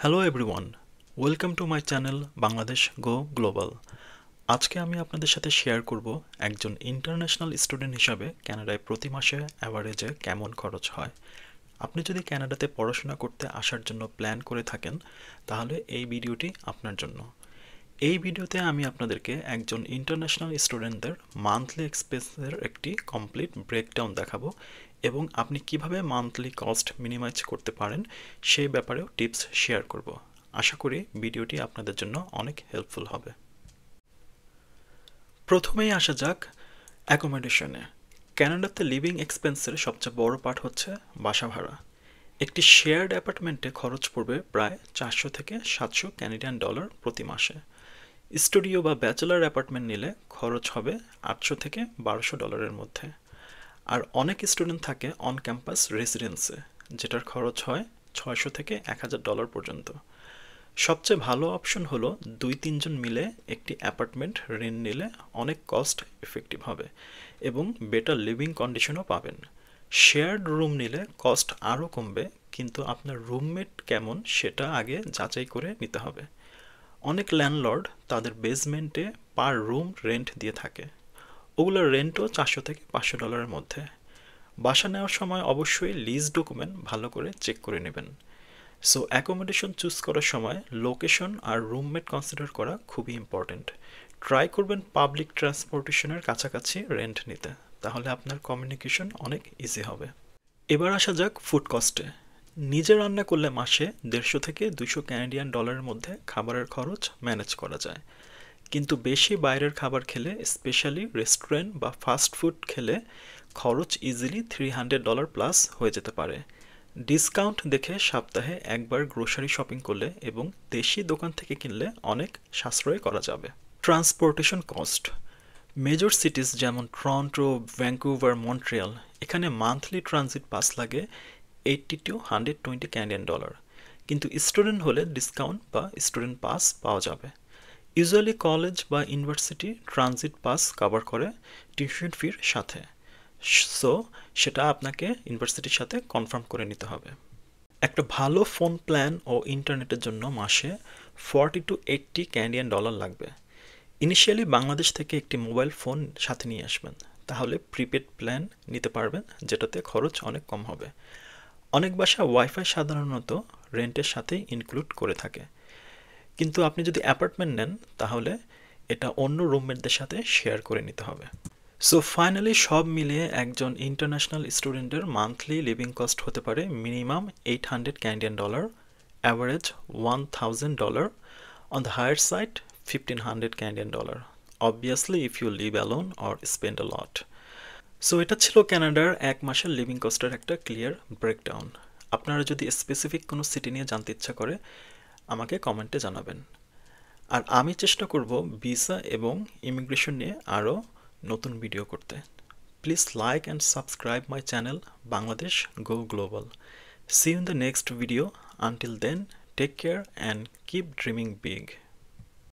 Hello everyone, welcome to my channel Bangladesh go global. আজকে আমি আপনাদের সাথে শেয়ার করব একজন ইন্টারন্যাশনাল স্টুডেন্ট হিসাবে কানাডায় প্রতি মাসে অ্যাভারেজে কেমন খরচ হয়। আপনি যদি কানাডাতে পড়াশোনা করতে আসার জন্য প্ল্যান করে থাকেন তাহলে এই ভিডিওটি আপনার জন্য। এই ভিডিওতে আমি আপনাদেরকে একজন ইন্টারন্যাশনাল স্টুডেন্টদের মান্থলি এক্সপেন্সের একটি কমপ্লিট ব্রেকডাউন দেখাবো এবং আপনি কিভাবে মান্থলি কস্ট মিনিমাইজ করতে পারেন সেই ব্যাপারেও টিপস শেয়ার করব। আশা করি ভিডিওটি আপনাদের জন্য অনেক হেল্পফুল হবে। প্রথমেই আসা যাক অ্যাকোমোডেশনে। কানাডাতে লিভিং এক্সপেন্সের সবচেয়ে বড় পার্ট হচ্ছে বাসা ভাড়া। একটি শেয়ার্ড অ্যাপার্টমেন্টে খরচ পড়বে প্রায় 400 থেকে 700 ক্যানাডিয়ান ডলার প্রতি মাসে। স্টুডিও বা ব্যাচেলার অ্যাপার্টমেন্ট নিলে খরচ হবে 800 থেকে 1200 ডলারের মধ্যে। আর অনেক স্টুডেন্ট থাকে অন ক্যাম্পাস রেসিডেন্সে, যেটার খরচ হয় 600 থেকে 1000 ডলার পর্যন্ত। সবচেয়ে ভালো অপশন হলো 2-3 জন মিলে একটি অ্যাপার্টমেন্ট রেন্ট নিলে অনেক কস্ট এফেক্টিভ হবে এবং বেটার লিভিং কন্ডিশনও পাবেন। শেয়ার্ড রুম নিলে কস্ট আরও কমবে, কিন্তু আপনার রুমমেট কেমন সেটা আগে যাচাই করে নিতে হবে। অনেক ল্যান্ডলর্ড তাদের বেসমেন্টে পার রুম রেন্ট দিয়ে থাকে, ওগুলোর রেন্টও 400 থেকে 500 ডলারের মধ্যে। বাসা নেওয়ার সময় অবশ্যই লিজ ডকুমেন্ট ভালো করে চেক করে নেবেন। সো অ্যাকোমোডেশন চুজ করার সময় লোকেশন আর রুমমেট কনসিডার করা খুবই ইম্পর্ট্যান্ট। ট্রাই করবেন পাবলিক ট্রান্সপোর্টেশনের কাছাকাছি রেন্ট নিতে, তাহলে আপনার কমিউনিকেশন অনেক ইজি হবে। এবার আসা যাক ফুড কস্টে। নিজে রান্না করলে মাসে 150 থেকে 200 ক্যানাডিয়ান ডলারের মধ্যে খাবারের খরচ ম্যানেজ করা যায়, কিন্তু বেশি বাইরের খাবার খেলে, স্পেশালি রেস্টুরেন্ট বা ফাস্ট ফুড খেলে খরচ ইজিলি 300 ডলার প্লাস হয়ে যেতে পারে। ডিসকাউন্ট দেখে সপ্তাহে একবার গ্রোসারি শপিং করলে এবং দেশি দোকান থেকে কিনলে অনেক সাশ্রয় করা যাবে। Transportation cost. মেজর সিটিজ যেমন টরন্টো, ভ্যাঙ্কুভার, মন্ট্রিয়াল, এখানে মান্থলি ট্রানজিট পাস লাগে 80 টু 120 ক্যানাডিয়ান ডলার, কিন্তু স্টুডেন্ট হলে ডিসকাউন্ট বা স্টুডেন্ট পাস পাওয়া যাবে। ইউজুয়ালি কলেজ বা ইউনিভার্সিটি ট্রানজিট পাস কভার করে টিউশন ফির সাথে, সো সেটা আপনাকে ইউনিভার্সিটির সাথে কনফার্ম করে নিতে হবে। একটা ভালো ফোন প্ল্যান ও ইন্টারনেটের জন্য মাসে 40 টু 80 ক্যানাডিয়ান ডলার লাগবে। ইনিশিয়ালি বাংলাদেশ থেকে একটি মোবাইল ফোন সাথে নিয়ে আসবেন, তাহলে প্রিপেড প্ল্যান নিতে পারবেন, যেটাতে খরচ অনেক কম হবে। অনেক বাসা ওয়াইফাই সাধারণত রেন্টের সাথে ইনক্লুড করে থাকে, কিন্তু আপনি যদি অ্যাপার্টমেন্ট নেন তাহলে এটা অন্য রুমমেটদের সাথে শেয়ার করে নিতে হবে। সো ফাইনালি সব মিলিয়ে একজন ইন্টারন্যাশনাল স্টুডেন্টের মান্থলি লিভিং কস্ট হতে পারে minimum 800 Canadian dollar, average 1000 dollar, on the higher side 1500 Canadian dollar, obviously if you live alone or spend a lot. So এটা ছিল কানাডার এক মাসের লিভিং কস্টের একটা ক্লিয়ার ব্রেকডাউন। আপনারা যদি স্পেসিফিক কোনো সিটি নিয়ে জানতে ইচ্ছা করে আমাকে কমেন্টে জানাবেন, আর আমি চেষ্টা করব ভিসা এবং ইমিগ্রেশন নিয়ে আরও নতুন ভিডিও করতে। Please like and subscribe my channel Bangladesh go global. See you in the next video. Until then, take care and keep dreaming big.